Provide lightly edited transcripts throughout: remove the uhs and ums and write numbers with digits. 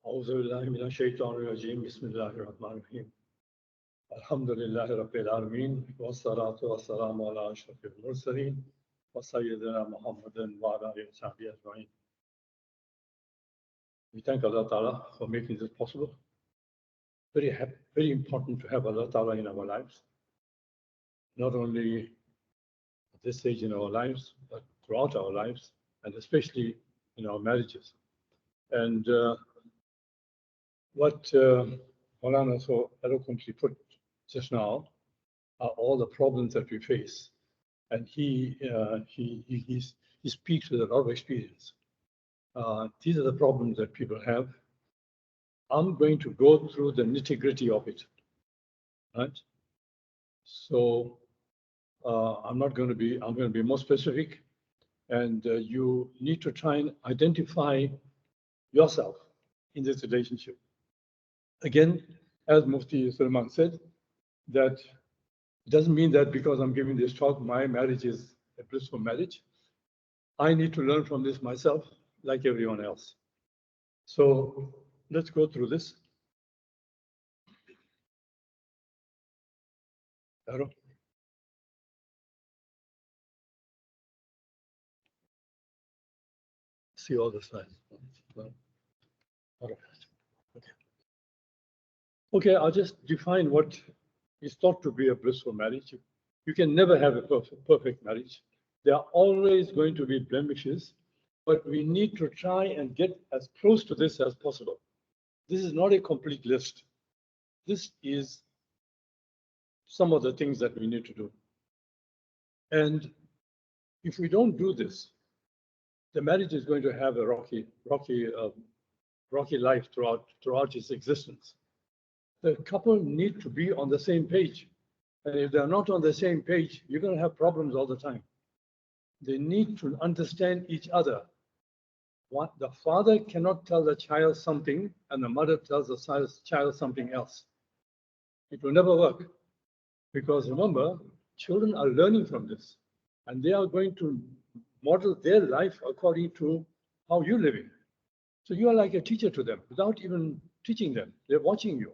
أعوذ بالله من الشيطان الرجيم بسم الله الرحمن الرحيم الحمد لله رب العالمين والصلاة والسلام على أشرف المرسلين وسيدنا محمد وعلى آله وصحبه أجمعين. We thank Allah Ta'ala for making this possible. Very important to have Allah Ta'ala in our lives, not only at this stage in our lives, but throughout our lives, and especially in our marriages. And what Maulana so eloquently put just now are all the problems that we face. And he speaks with a lot of experience. These are the problems that people have. I'm going to go through the nitty-gritty of it, right? So I'm going to be more specific, and you need to try and identify yourself in this relationship. Again, as Mufti Salaam said, that it doesn't mean that because I'm giving this talk, my marriage is a blissful marriage. I need to learn from this myself, like everyone else. So let's go through this. Farouk? See all the slides. Okay, I'll just define what is thought to be a blissful marriage. You can never have a perfect marriage. There are always going to be blemishes, but we need to try and get as close to this as possible. This is not a complete list. This is some of the things that we need to do. And if we don't do this, the marriage is going to have a rocky life throughout its existence. The couple need to be on the same page. And if they're not on the same page, you're going to have problems all the time. They need to understand each other. The father cannot tell the child something and the mother tells the child something else. It will never work. Because remember, children are learning from this. And they are going to model their life according to how you're living. So you are like a teacher to them without even teaching them. They're watching you.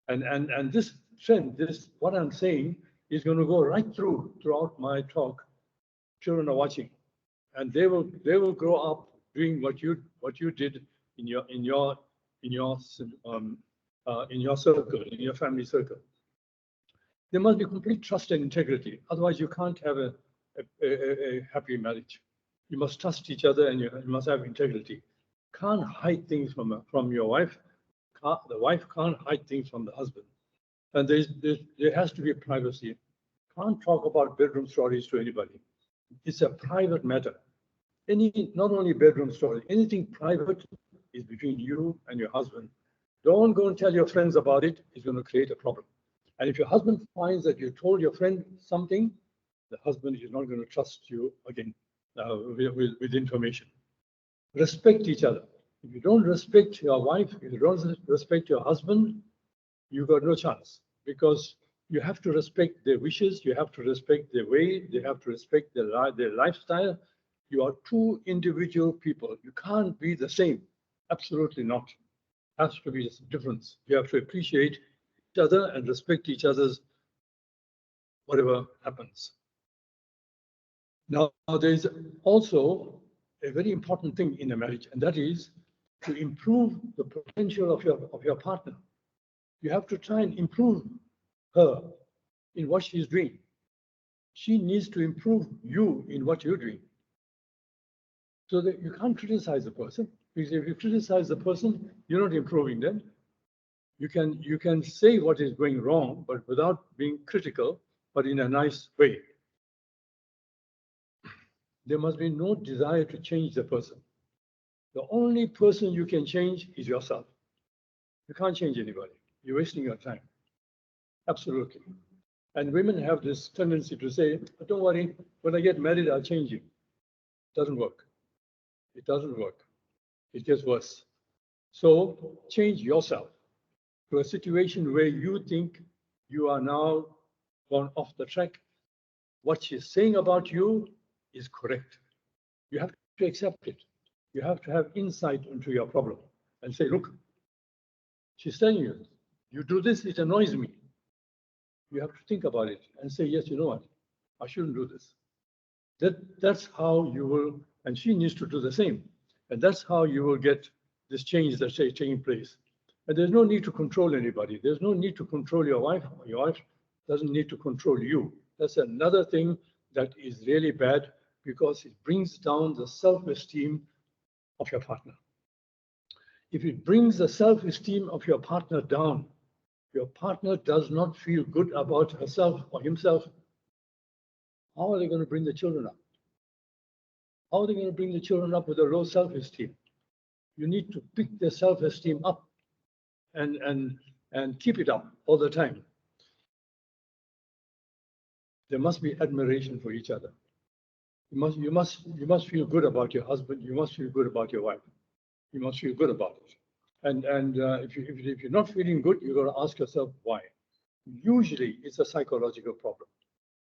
And this trend, what I'm saying, is going to go right throughout my talk. Children are watching, and they will grow up doing what you did in your circle, in your family circle. There must be complete trust and integrity. Otherwise, you can't have a happy marriage. You must trust each other, and you must have integrity. Can't hide things from your wife. The wife can't hide things from the husband. And there has to be privacy. Can't talk about bedroom stories to anybody. It's a private matter. Not only bedroom stories, anything private is between you and your husband. Don't go and tell your friends about it. It's going to create a problem. And if your husband finds that you told your friend something, the husband is not going to trust you again with information. Respect each other. If you don't respect your wife, if you don't respect your husband, you've got no chance, because you have to respect their wishes, you have to respect their way, they have to respect their lifestyle. You are two individual people. You can't be the same. Absolutely not. Has to be a difference. You have to appreciate each other and respect each other's whatever happens. Now, there's also a very important thing in a marriage, and that is to improve the potential of your partner. You have to try and improve her in what she's doing. She needs to improve you in what you're doing. So that you can't criticize the person, because if you criticize the person, you're not improving them. You can say what is going wrong, but without being critical, but in a nice way. There must be no desire to change the person. The only person you can change is yourself. You can't change anybody. You're wasting your time. Absolutely. And women have this tendency to say, don't worry, when I get married, I'll change you. It doesn't work. It doesn't work. It gets worse. So change yourself to a situation where you think you are now gone off the track. What she's saying about you is correct. You have to accept it. You have to have insight into your problem and say, look, She's telling you, you do this, it annoys me. You have to think about it and say, yes, you know what? I shouldn't do this. That's how you will, and she needs to do the same. And that's how you will get this change that's taking place. And there's no need to control anybody. There's no need to control your wife. Your wife doesn't need to control you. That's another thing that is really bad because it brings down the self-esteem of your partner. If it brings the self-esteem of your partner down, your partner does not feel good about herself or himself, how are they going to bring the children up? How are they going to bring the children up with a low self-esteem? You need to pick their self-esteem up and keep it up all the time. There must be admiration for each other. You must feel good about your husband. You must feel good about your wife. You must feel good about it. And if you're not feeling good, you've got to ask yourself why. Usually, it's a psychological problem.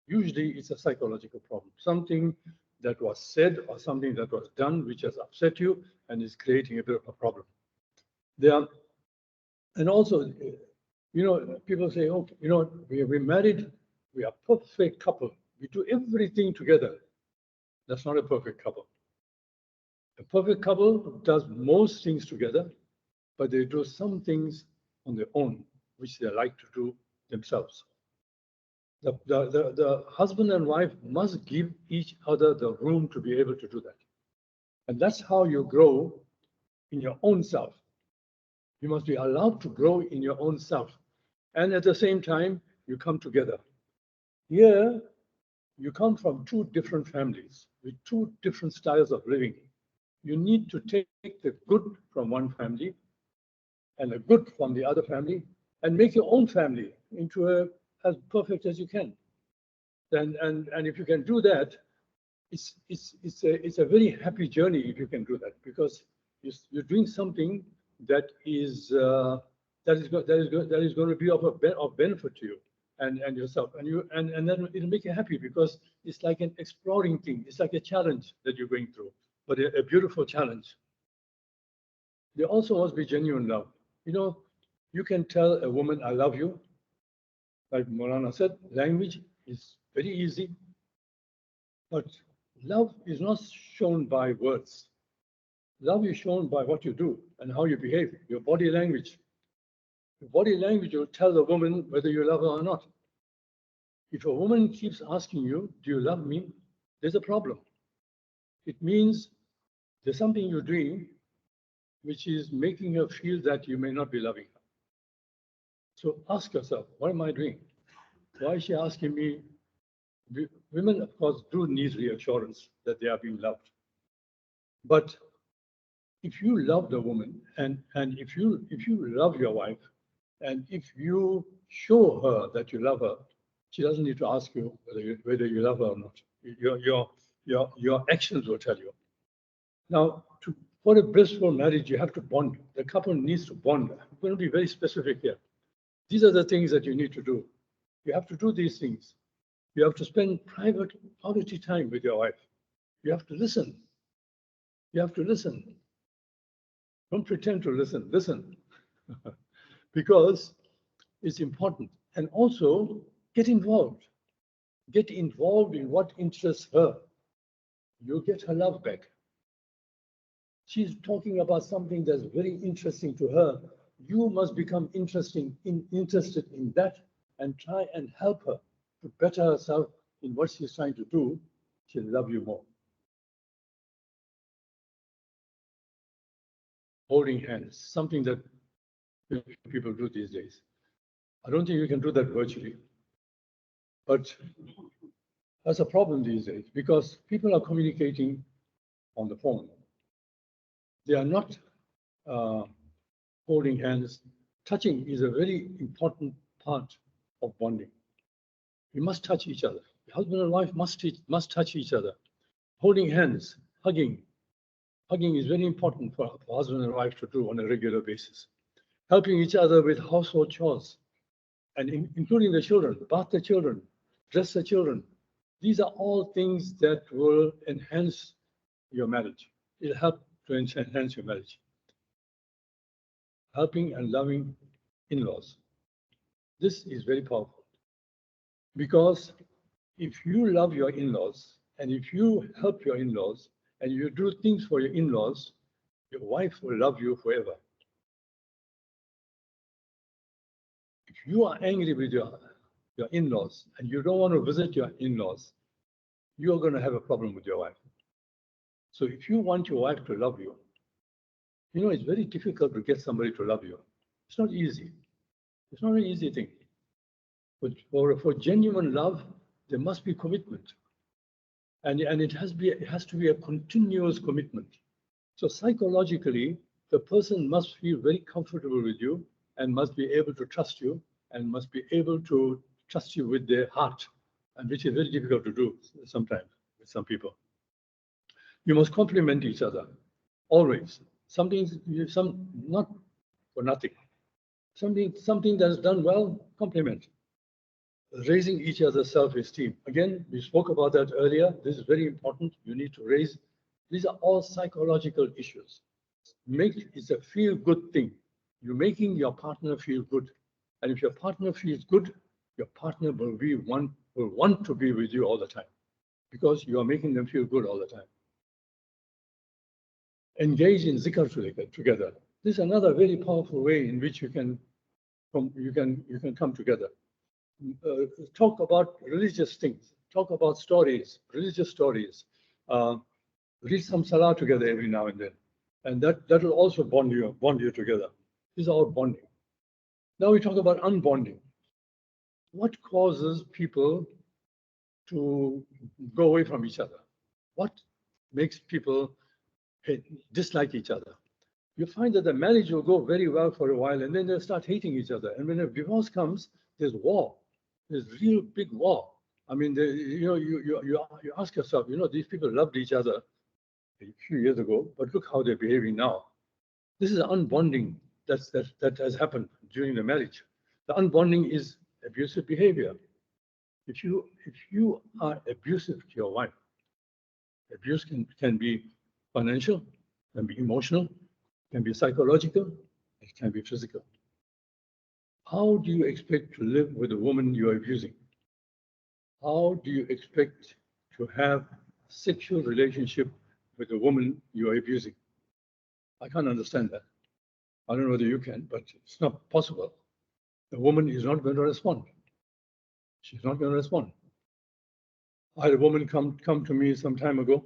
Usually, it's a psychological problem. Something that was said or something that was done which has upset you and is creating a bit of a problem. And also, you know, people say, oh, you know, we're married, we are a perfect couple. We do everything together. That's not a perfect couple. A perfect couple does most things together, but they do some things on their own, which they like to do themselves. The husband and wife must give each other the room to be able to do that. And that's how you grow in your own self. You must be allowed to grow in your own self. And at the same time, you come together. Here, you come from two different families with two different styles of living. You need to take the good from one family and the good from the other family and make your own family into as perfect as you can. And if you can do that, it's a very happy journey if you can do that, because you're doing something that is going to be of benefit to you and yourself, and then it'll make you happy because it's like an exploring thing. It's like a challenge that you're going through, but a beautiful challenge. There also must be genuine love. You know, you can tell a woman, I love you. Like Maulana said, language is very easy, but love is not shown by words. Love is shown by what you do and how you behave, your body language. Your body language will tell the woman whether you love her or not. If a woman keeps asking you, do you love me? There's a problem. It means there's something you're doing which is making her feel that you may not be loving her. So ask yourself, what am I doing? Why is she asking me? Women, of course, do need reassurance that they are being loved. But if you love the woman and if you love your wife, and if you show her that you love her, she doesn't need to ask you whether you love her or not. Your actions will tell you. Now, for a blissful marriage, you have to bond. The couple needs to bond. I'm going to be very specific here. These are the things that you need to do. You have to do these things. You have to spend private quality time with your wife. You have to listen. You have to listen. Don't pretend to listen. Listen. Because it's important. And also get involved. Get involved in what interests her. You'll get her love back. She's talking about something that's very interesting to her. You must become interested in that and try and help her to better herself in what she's trying to do. She'll love you more. Holding hands, something that people do these days. I don't think you can do that virtually. But that's a problem these days because people are communicating on the phone. They are not holding hands. Touching is a very important part of bonding. We must touch each other. The husband and wife must touch each other. Holding hands, hugging. Hugging is very important for husband and wife to do on a regular basis. Helping each other with household chores, and including the children, bath the children, dress the children. These are all things that will enhance your marriage. It'll help to enhance your marriage. helping and loving in-laws. This is very powerful because if you love your in-laws and if you help your in-laws and you do things for your in-laws, your wife will love you forever. If you are angry with your in-laws and you don't want to visit your in-laws, you're going to have a problem with your wife. So if you want your wife to love you, you know, it's very difficult to get somebody to love you. It's not easy. It's not an easy thing. But for genuine love, there must be commitment. And it has to be a continuous commitment. So psychologically, the person must feel very comfortable with you and must be able to trust you and must be able to trust you with their heart, and which is very difficult to do sometimes with some people. You must complement each other, always. Not for nothing. Something that's done well, compliment. Raising each other's self-esteem. Again, we spoke about that earlier. This is very important. You need to raise. These are all psychological issues. It's a feel-good thing. You're making your partner feel good. And if your partner feels good, your partner will want to be with you all the time because you are making them feel good all the time. Engage in zikr together. This is another very powerful way in which you can come together. Talk about religious things. Talk about stories, religious stories. Read some salah together every now and then, and that will also bond you together. This is all bonding. Now we talk about unbonding. What causes people to go away from each other? What makes people dislike each other? You find that the marriage will go very well for a while, and then they'll start hating each other. And when a divorce comes, there's war. There's real big war. I mean, you ask yourself, these people loved each other a few years ago, but look how they're behaving now. This is unbonding that has happened during the marriage. The unbonding is abusive behavior. If you are abusive to your wife, abuse can be financial, can be emotional, can be psychological, it can be physical. How do you expect to live with a woman you are abusing? How do you expect to have a sexual relationship with a woman you are abusing? I can't understand that. I don't know whether you can, but it's not possible. The woman is not going to respond. She's not going to respond. I had a woman come to me some time ago,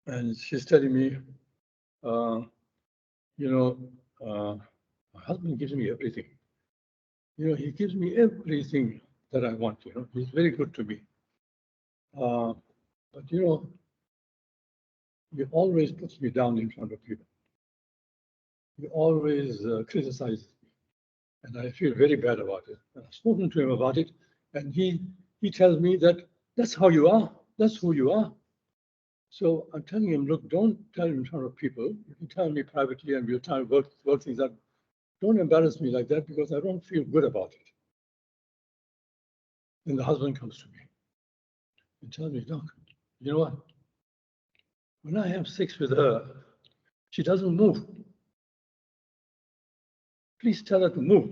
and she's telling me, my husband gives me everything. He gives me everything that I want. He's very good to me. But he always puts me down in front of people. He always criticizes me, and I feel very bad about it. And I've spoken to him about it, and he tells me that that's how you are. That's who you are. So I'm telling him, look, don't tell him in front of people. You can tell me privately, and we'll try to work things out. Don't embarrass me like that because I don't feel good about it. Then the husband comes to me and tells me, look, you know what? When I have sex with her, she doesn't move. Please tell her to move.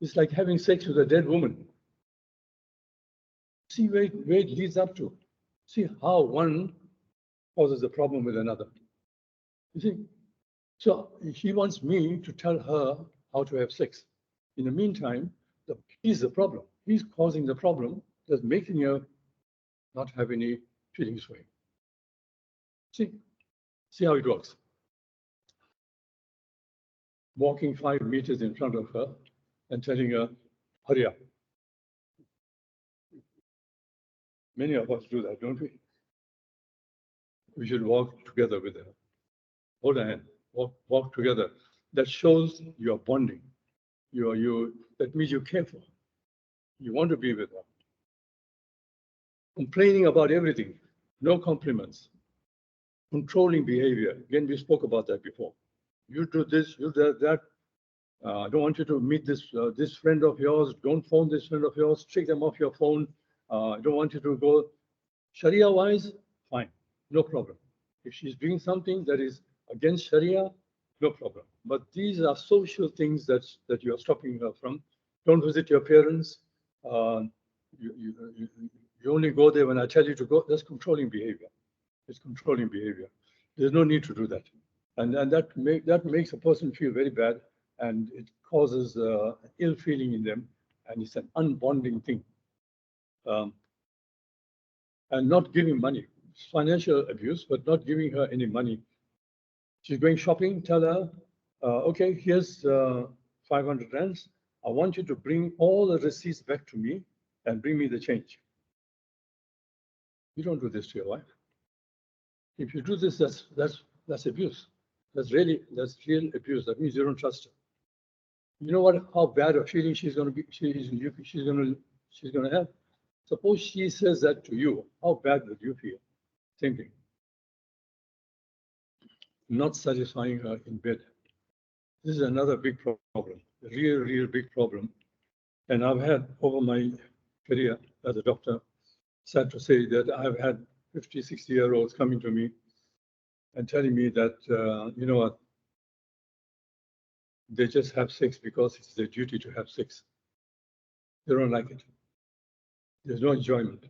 It's like having sex with a dead woman. See where it leads up to. See how one causes a problem with another. You see? So he wants me to tell her how to have sex. In the meantime, he's the problem. He's causing the problem that's making her not have any feelings for him. See how it works. Walking 5 meters in front of her and telling her, hurry up. Many of us do that, don't we? We should walk together with her. Hold her hand, walk together. That shows you're bonding. That means you care for her. You want to be with her. Complaining about everything, no compliments. Controlling behavior. Again, we spoke about that before. You do this, you do that. I don't want you to meet this friend of yours. Don't phone this friend of yours. Take them off your phone. I don't want you to go. Sharia-wise, fine, no problem. If she's doing something that is against Sharia, no problem. But these are social things that you are stopping her from. Don't visit your parents. You only go there when I tell you to go. That's controlling behavior. It's controlling behavior. There's no need to do that. And that makes a person feel very bad, and it causes ill feeling in them, and it's an unbonding thing. And not giving money. It's financial abuse, but not giving her any money. She's going shopping, tell her, okay, here's 500 rands. I want you to bring all the receipts back to me and bring me the change. You don't do this to your wife. If you do this, that's abuse. That's real abuse. That means you don't trust her. You know what? How bad a feeling she's going to be. She's going to have. Suppose she says that to you. How bad would you feel? Thinking. Not satisfying her in bed. This is another big problem. A real big problem. And I've had over my career as a doctor, sad to say that I've had 50, 60-year-olds coming to me and telling me that, you know what, they just have sex because it's their duty to have sex. They don't like it. There's no enjoyment.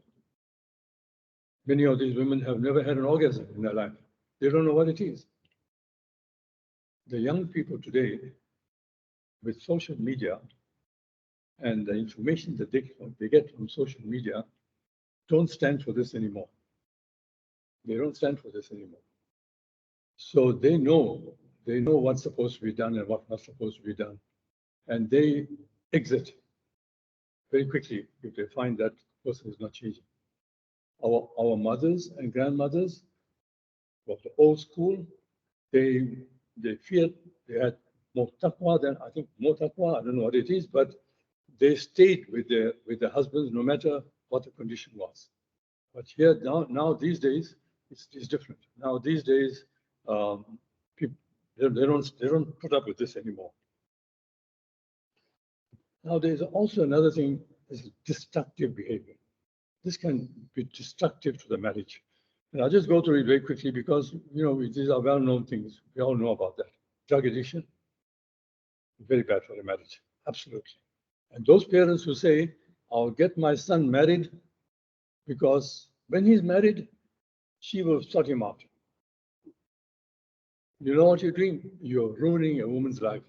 Many of these women have never had an orgasm in their life. They don't know what it is. The young people today, with social media and the information that they get from social media, don't stand for this anymore. They don't stand for this anymore. So they know what's supposed to be done and what's not supposed to be done. And they exit very quickly if they find that person is not changing. Our mothers and grandmothers of the old school, they feared, they had more taqwa than, I think more taqwa, I don't know what it is, but they stayed with their husbands no matter what the condition was. But here now these days it's different. Now these days people they don't put up with this anymore. Now there's also another thing, is destructive behavior. This can be destructive to the marriage. And I'll just go through it very quickly because these are well-known things. We all know about that. Drug addiction, very bad for the marriage, absolutely. And those parents who say, I'll get my son married because when he's married, she will sort him out. You know what you're doing? You're ruining a woman's life.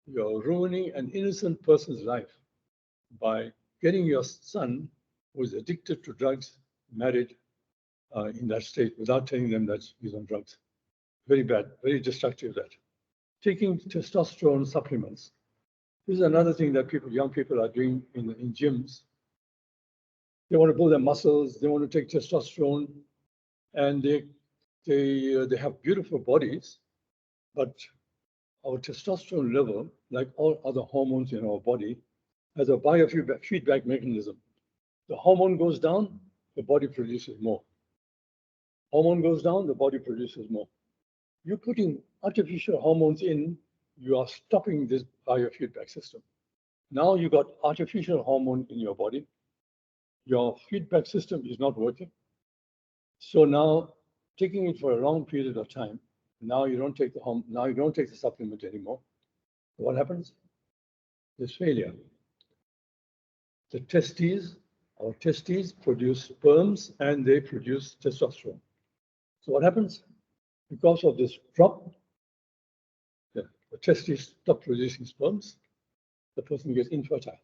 You're ruining an innocent person's life by getting your son, who is addicted to drugs, married in that state without telling them that he's on drugs. Very bad, very destructive that. Taking testosterone supplements. This is another thing that young people are doing in gyms. They want to build their muscles, they want to take testosterone, and they have beautiful bodies, but our testosterone level, like all other hormones in our body, has a biofeedback mechanism. The hormone goes down, the body produces more. Hormone goes down, the body produces more. You're putting artificial hormones in, you are stopping this biofeedback system. Now you got artificial hormone in your body. Your feedback system is not working. So now, taking it for a long period of time, now you don't take the supplement anymore. What happens? There's failure. The our testes produce sperms and they produce testosterone. So what happens? Because of this drop, the testes stop producing sperms, the person gets infertile.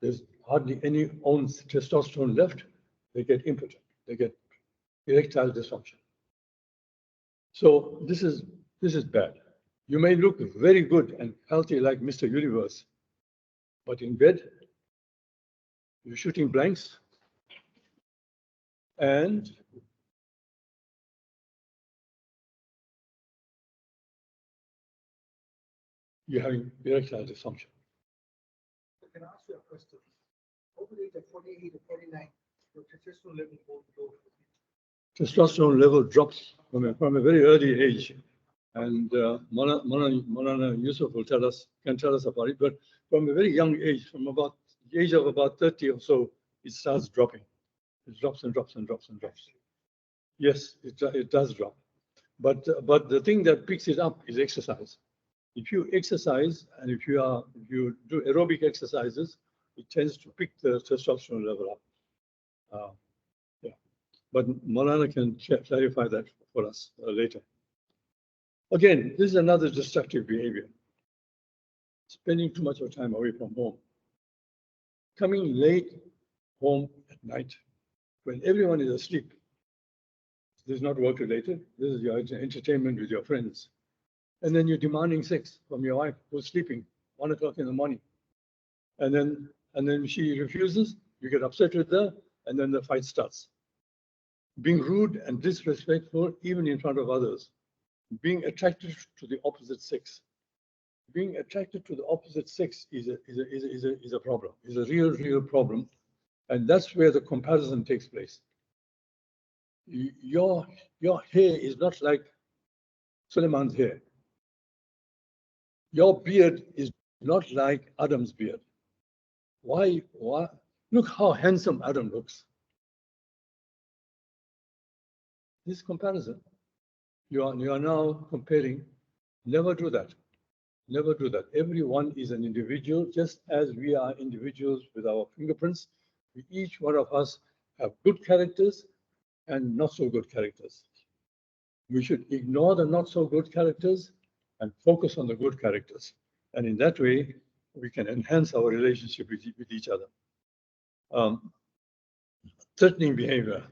There's hardly any own testosterone left, they get impotent, they get erectile dysfunction. So this is bad. You may look very good and healthy like Mr. Universe, but in bed, you're shooting blanks and you're having erectile dysfunction. Can I ask you a question? Over the age of 48 or 49, your testosterone level goes low. Testosterone level drops from a very early age. And Maulana Yusuf can tell us about it, but from a very young age, from about the age of about 30 or so, it starts dropping. It drops and drops and drops and drops. Yes, it does drop. But the thing that picks it up is exercise. If you exercise and if you do aerobic exercises, it tends to pick the testosterone level up. Yeah, but Maulana can clarify that for us later. Again, this is another destructive behavior. Spending too much of time away from home. Coming late home at night when everyone is asleep. This is not work related. This is your entertainment with your friends. And then you're demanding sex from your wife who's sleeping 1 o'clock in the morning. And then she refuses, you get upset with her, and then the fight starts. Being rude and disrespectful even in front of others. Being attracted to the opposite sex. Being attracted to the opposite sex is a problem, is a real problem. And that's where the comparison takes place. Your hair is not like Suleiman's hair. Your beard is not like Adam's beard. Why? Look how handsome Adam looks. This comparison, you are now comparing. Never do that. Never do that. Everyone is an individual, just as we are individuals with our fingerprints. Each one of us have good characters and not so good characters. We should ignore the not so good characters and focus on the good characters. And in that way, we can enhance our relationship with each other. Threatening behavior.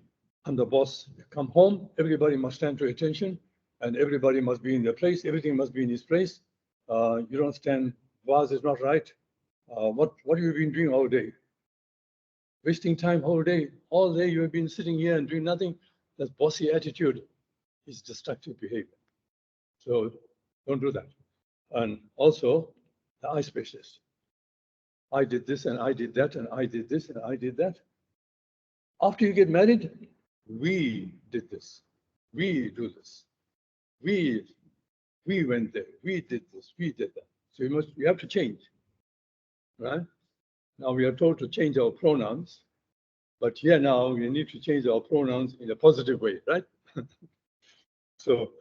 I'm the boss. Come home, everybody must stand to attention, and everybody must be in their place. Everything must be in its place. You don't stand, vase is not right. What have you been doing all day? Wasting time all day. All day you have been sitting here and doing nothing. That bossy attitude is destructive behavior. So don't do that. And also, the eye specialist. I did this and I did that and I did this and I did that. After you get married, we did this. We do this. We went there. We did this. We did that. So you have to change, right? Now we are told to change our pronouns, but here now we need to change our pronouns in a positive way, right? So,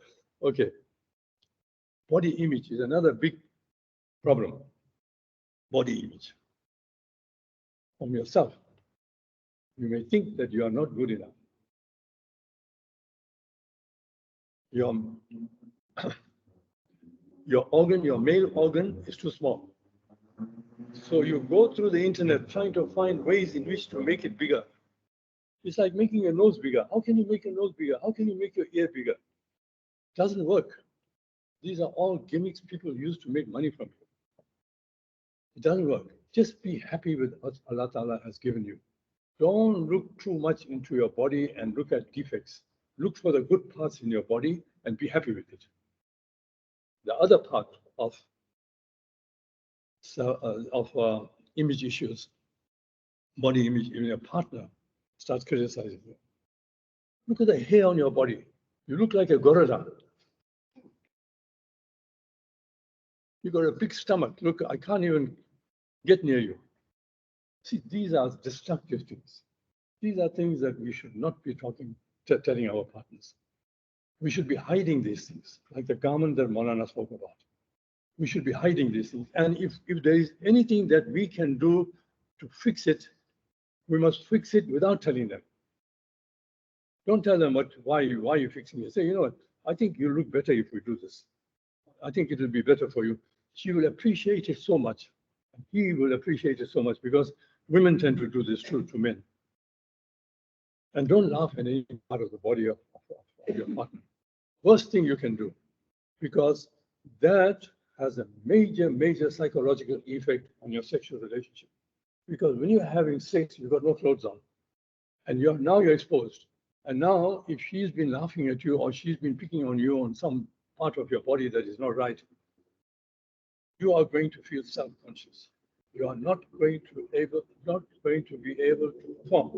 okay. Body image is another big problem. Body image from yourself. You may think that you are not good enough. Your organ, your male organ is too small. So you go through the internet trying to find ways in which to make it bigger. It's like making your nose bigger. How can you make your nose bigger? How can you make your ear bigger? It doesn't work. These are all gimmicks people use to make money from you. It doesn't work. Just be happy with what Allah Ta'ala has given you. Don't look too much into your body and look at defects. Look for the good parts in your body and be happy with it. The other part of image issues, body image, even your partner starts criticizing you. Look at the hair on your body. You look like a gorilla. You got a big stomach. Look, I can't even get near you. See, these are destructive things. These are things that we should not be telling our partners. We should be hiding these things, like the garment that Maulana spoke about. We should be hiding these things. And if there is anything that we can do to fix it, we must fix it without telling them. Don't tell them why are you fixing it. Say, you know what, I think you look better if we do this. I think it will be better for you. She will appreciate it so much. He will appreciate it so much because women tend to do this too to men. And don't laugh at any part of the body of your partner. Worst thing you can do, because that has a major psychological effect on your sexual relationship. Because when you're having sex, you've got no clothes on. And you're exposed. And now, if she's been laughing at you or she's been picking on you on some part of your body that is not right, you are going to feel self-conscious. You are not going to be able to perform.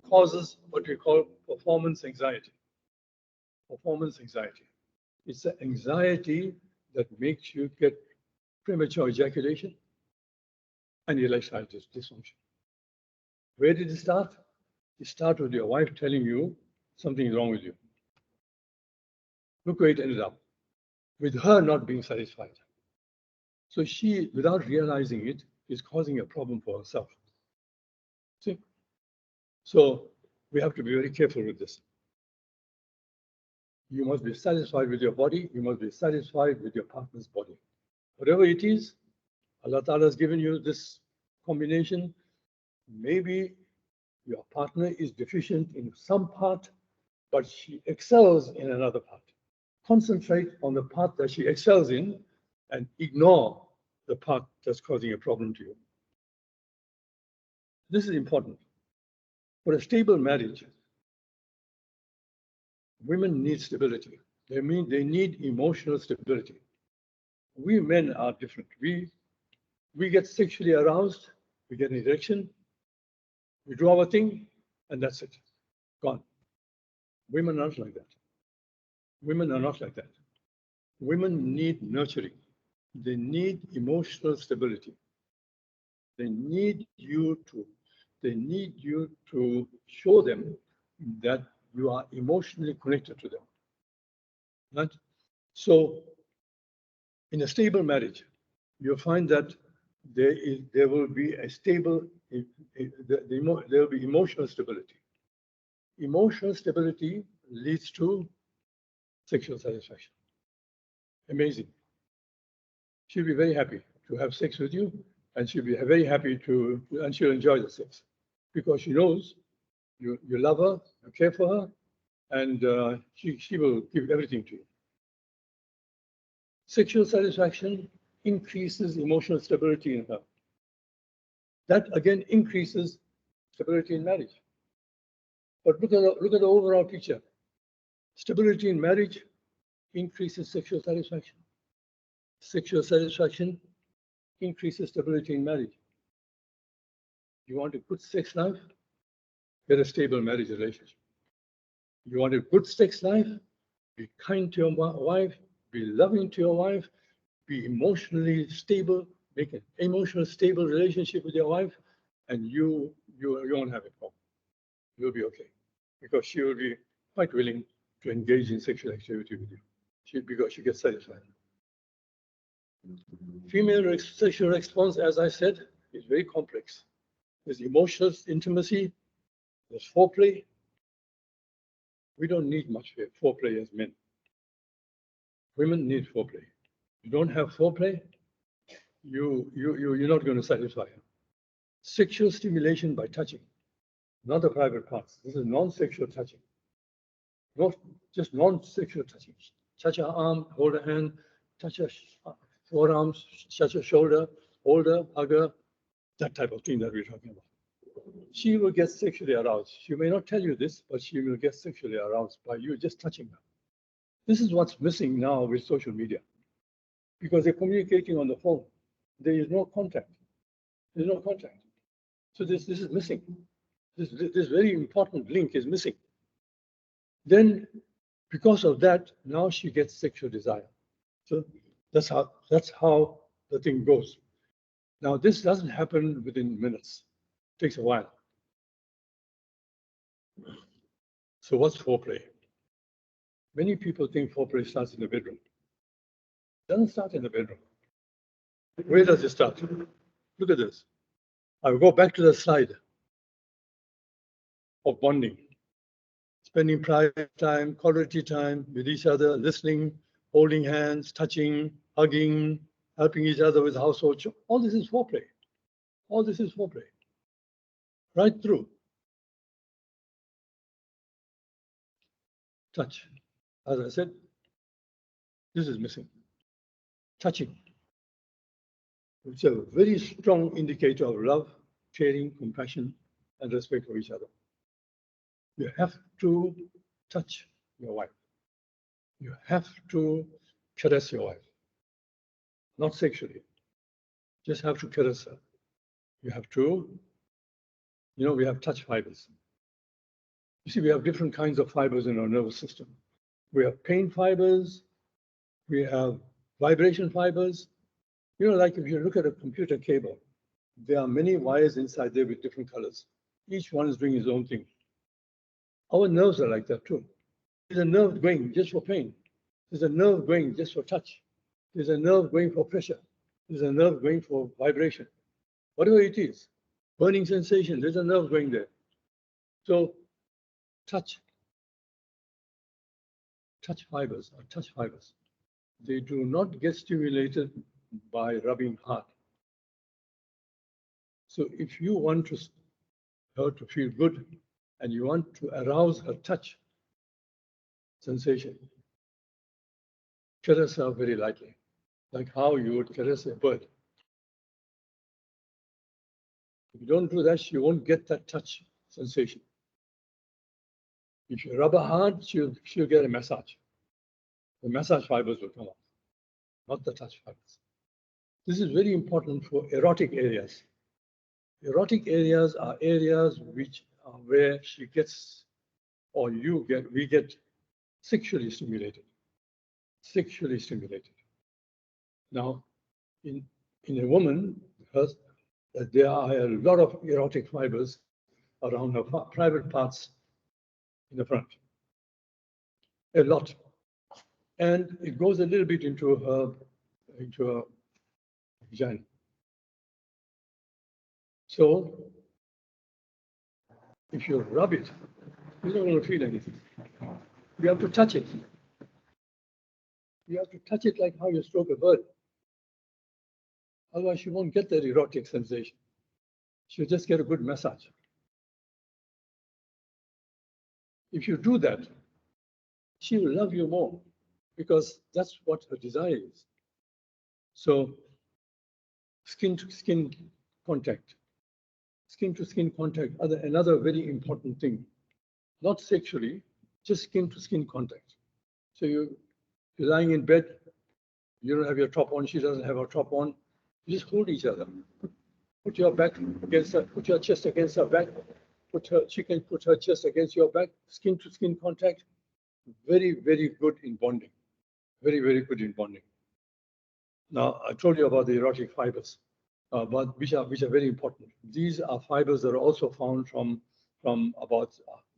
Causes what we call performance anxiety. Performance anxiety. It's the anxiety that makes you get premature ejaculation and erectile dysfunction. Where did it start? It started with your wife telling you something is wrong with you. Look where it ended up, with her not being satisfied. So she, without realizing it, is causing a problem for herself. See? So we have to be very careful with this. You must be satisfied with your body. You must be satisfied with your partner's body. Whatever it is, Allah Ta'ala has given you this combination. Maybe your partner is deficient in some part, but she excels in another part. Concentrate on the part that she excels in and ignore the part that's causing a problem to you. This is important. For a stable marriage, women need stability. They need emotional stability. We men are different. We get sexually aroused, we get an erection, we do our thing, and that's it. Gone. Women are not like that. Women are not like that. Women need nurturing. They need emotional stability. They need you to show them that you are emotionally connected to them. Right? So, in a stable marriage, you'll find that there will be a stable, there will be emotional stability. Emotional stability leads to sexual satisfaction. Amazing. She'll be very happy to have sex with you, and she'll be very happy and she'll enjoy the sex because she knows you love her, you care for her, and she will give everything to you. Sexual satisfaction increases emotional stability in her. That again increases stability in marriage. But look at the overall picture. Stability in marriage increases sexual satisfaction. Sexual satisfaction increases stability in marriage. You want a good sex life? Get a stable marriage relationship. You want a good sex life? Be kind to your wife, be loving to your wife, be emotionally stable, make an emotional stable relationship with your wife, and you won't have a problem. You'll be okay. Because she will be quite willing to engage in sexual activity with you. Because she gets satisfied. Female sexual response, as I said, is very complex. There's emotional intimacy, there's foreplay. We don't need much foreplay as men. Women need foreplay. You don't have foreplay, you're not going to satisfy her. Sexual stimulation by touching, not the private parts. This is non-sexual touching. Not just non-sexual touching. Touch her arm, hold her hand, touch her forearms, touch her shoulder, hold her, hug her, that type of thing that we're talking about. She will get sexually aroused. She may not tell you this, but she will get sexually aroused by you just touching her. This is what's missing now with social media. Because they're communicating on the phone. There is no contact. There's no contact. So this is missing. This very important link is missing. Then, because of that, now she gets sexual desire. So that's how the thing goes. Now, this doesn't happen within minutes. It takes a while. So what's foreplay? Many people think foreplay starts in the bedroom. It doesn't start in the bedroom. Where does it start? Look at this. I'll go back to the slide of bonding. Spending private time, quality time with each other, listening, holding hands, touching, hugging, helping each other with household chores. All this is foreplay. All this is foreplay. Right through. Touch. As I said, this is missing. Touching. It's a very strong indicator of love, caring, compassion, and respect for each other. You have to touch your wife. You have to caress your wife. Not sexually. Just have to caress her. You have to, we have touch fibers. You see, we have different kinds of fibers in our nervous system. We have pain fibers. We have vibration fibers. Like if you look at a computer cable, there are many wires inside there with different colors. Each one is doing its own thing. Our nerves are like that too. There's a nerve going just for pain. There's a nerve going just for touch. There's a nerve going for pressure. There's a nerve going for vibration. Whatever it is, burning sensation, there's a nerve going there. So touch fibers are touch fibers. They do not get stimulated by rubbing hard. So if you want her to feel good and you want to arouse her touch sensation, caress her very lightly, like how you would caress a bird. If you don't do that, she won't get that touch sensation. If you rub her hard, she'll get a massage. The massage fibers will come off, not the touch fibers. This is very important for erotic areas. Erotic areas are areas which are where she gets, or we get sexually stimulated. Sexually stimulated. Now, in a woman, there are a lot of erotic fibers around her private parts in the front. A lot. And it goes a little bit into her vagina. So if you rub it, you're not going to feel anything. You have to touch it. You have to touch it like how you stroke a bird. Otherwise, you won't get that erotic sensation. She'll just get a good massage. If you do that, she will love you more because that's what her desire is. So, skin to skin contact. Skin to skin contact, another very important thing. Not sexually, just skin to skin contact. So you're lying in bed, you don't have your top on, she doesn't have her top on. You just hold each other. Put your back against her, put your chest against her back. She can put her chest against your back. Skin to skin contact. Very, very good in bonding. Very, very good in bonding. Now, I told you about the erotic fibers, but which are very important. These are fibers that are also found from about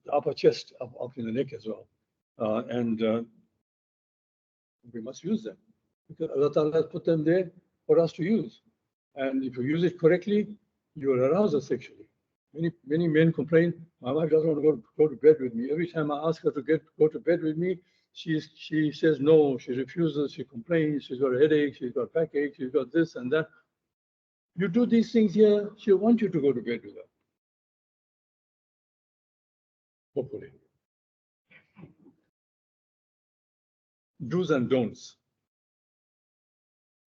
the upper chest up in the neck as well. And we must use them because Allah Ta'ala has put them there for us to use. And if you use it correctly, you will arouse us sexually. Many men complain, my wife doesn't want to go to bed with me. Every time I ask her to go to bed with me, she says no, she refuses, she complains, she's got a headache, she's got backache, she's got this and that. You do these things here, she'll want you to go to bed with her. Hopefully. Do's and don'ts.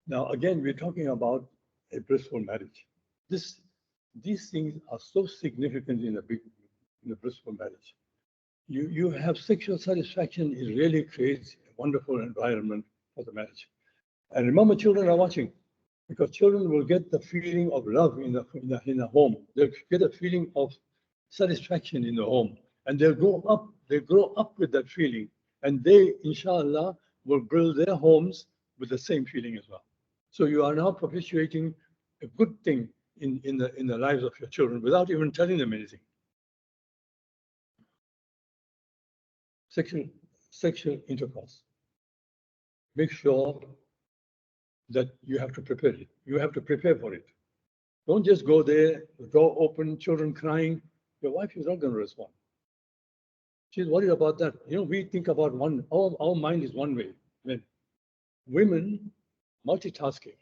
Now, again, we're talking about a blissful marriage. These things are so significant in a blissful marriage. You have sexual satisfaction, it really creates a wonderful environment for the marriage. And remember, children are watching, because children will get the feeling of love in the home. They'll get a feeling of satisfaction in the home, and they'll grow up with that feeling, and they, inshallah, will build their homes with the same feeling as well. So you are now perpetuating a good thing in the lives of your children without even telling them anything. Sexual intercourse. Make sure that you have to prepare it. You have to prepare for it. Don't just go there, the door open, children crying. Your wife is not going to respond. She's worried about that. You know, we think about our mind is one way. When women multitasking,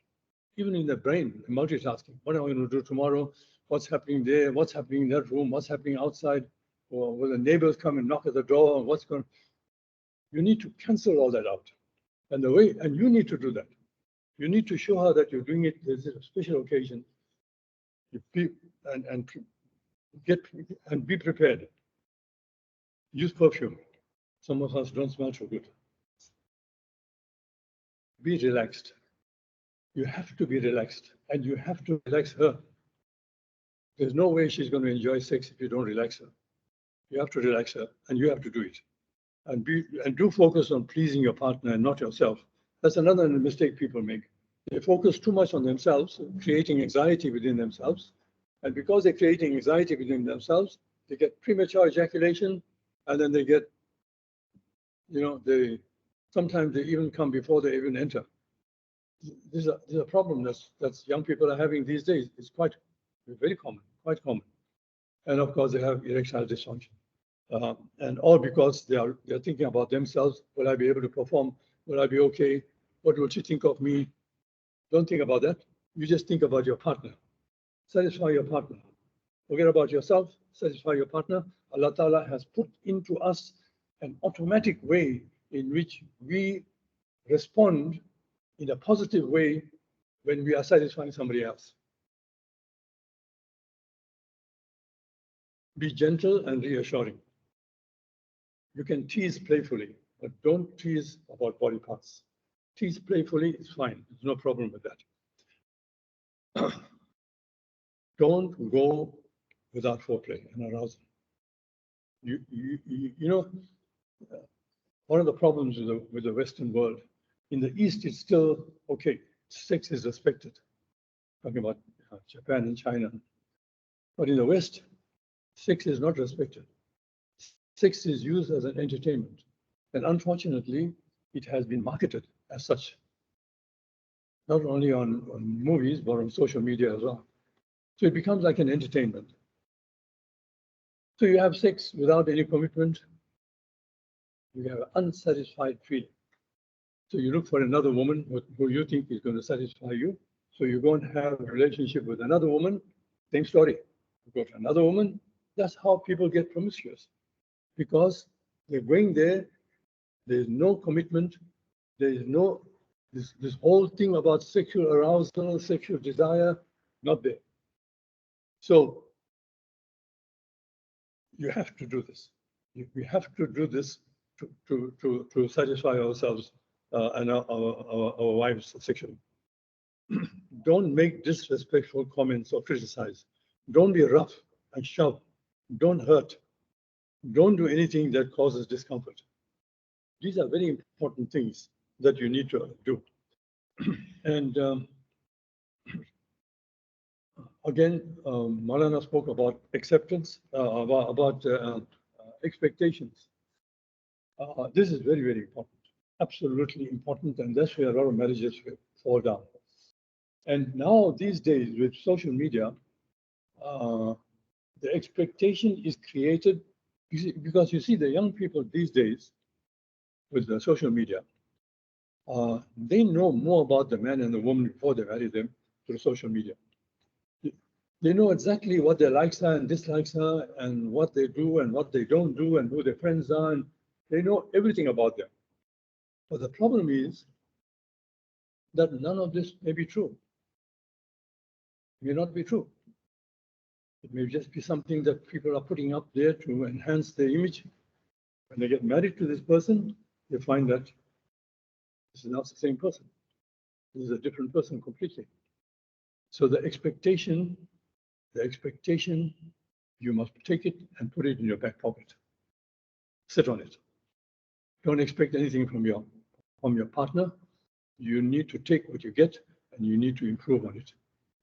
even in the brain, multitasking. What am I going to do tomorrow? What's happening there? What's happening in that room? What's happening outside? Or will the neighbors come and knock at the door? What's going? You need to cancel all that out. And you need to do that. You need to show her that you're doing it. There's a special occasion. Be prepared. Use perfume. Some of us don't smell so good. Be relaxed. You have to be relaxed, and you have to relax her. There's no way she's going to enjoy sex if you don't relax her. You have to relax her, and you have to do it. And do focus on pleasing your partner and not yourself. That's another mistake people make. They focus too much on themselves, creating anxiety within themselves. And because they're creating anxiety within themselves, they get premature ejaculation, and then they get, they Sometimes they even come before they even enter. This is a problem that's young people are having these days. It's very common, quite common. And of course, they have erectile dysfunction. And all because they're thinking about themselves. Will I be able to perform? Will I be okay? What will she think of me? Don't think about that. You just think about your partner. Satisfy your partner. Forget about yourself. Satisfy your partner. Allah Ta'ala has put into us an automatic way in which we respond in a positive way when we are satisfying somebody else. Be gentle and reassuring. You can tease playfully, but don't tease about body parts. Tease playfully is fine. There's no problem with that. Don't go without foreplay and arousal. You know, one of the problems with the Western world, in the East, it's still okay. Sex is respected. Talking about Japan and China. But in the West, sex is not respected. Sex is used as an entertainment. And unfortunately, it has been marketed as such. Not only on movies, but on social media as well. So it becomes like an entertainment. So you have sex without any commitment. You have an unsatisfied feeling. So you look for another woman who you think is going to satisfy you. So you go and have a relationship with another woman, same story. You go to another woman. That's how people get promiscuous. Because they're going there, there's no commitment, there is no, this whole thing about sexual arousal, sexual desire, not there. So you have to do this. We have to do this to satisfy ourselves and our wives sexually. Don't make disrespectful comments or criticize. Don't be rough and shove. Don't hurt. Don't do anything that causes discomfort. These are very important things that you need to do. And again, Maulana spoke about acceptance, about expectations. This is very, very important. Absolutely important, and that's where a lot of marriages fall down. And now, these days, with social media, the expectation is created because you see the young people these days with the social media, they know more about the man and the woman before they marry them through social media. They know exactly what their likes are and dislikes are and what they do and what they don't do and who their friends are. And they know everything about them. But the problem is that none of this may be true. It may not be true. It may just be something that people are putting up there to enhance their image. When they get married to this person, they find that this is not the same person. This is a different person completely. So the expectation, you must take it and put it in your back pocket. Sit on it. Don't expect anything from your partner. You need to take what you get and you need to improve on it.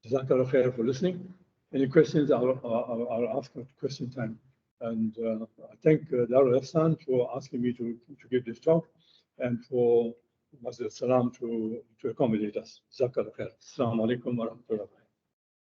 Jazakallah khair for listening. Any questions, I'll ask at question time. And I thank Darul Ihsan for asking me to give this talk and for Musjidus Salaam to accommodate us. Jazakallah khair. Assalamu alaikum wa rahmatullah.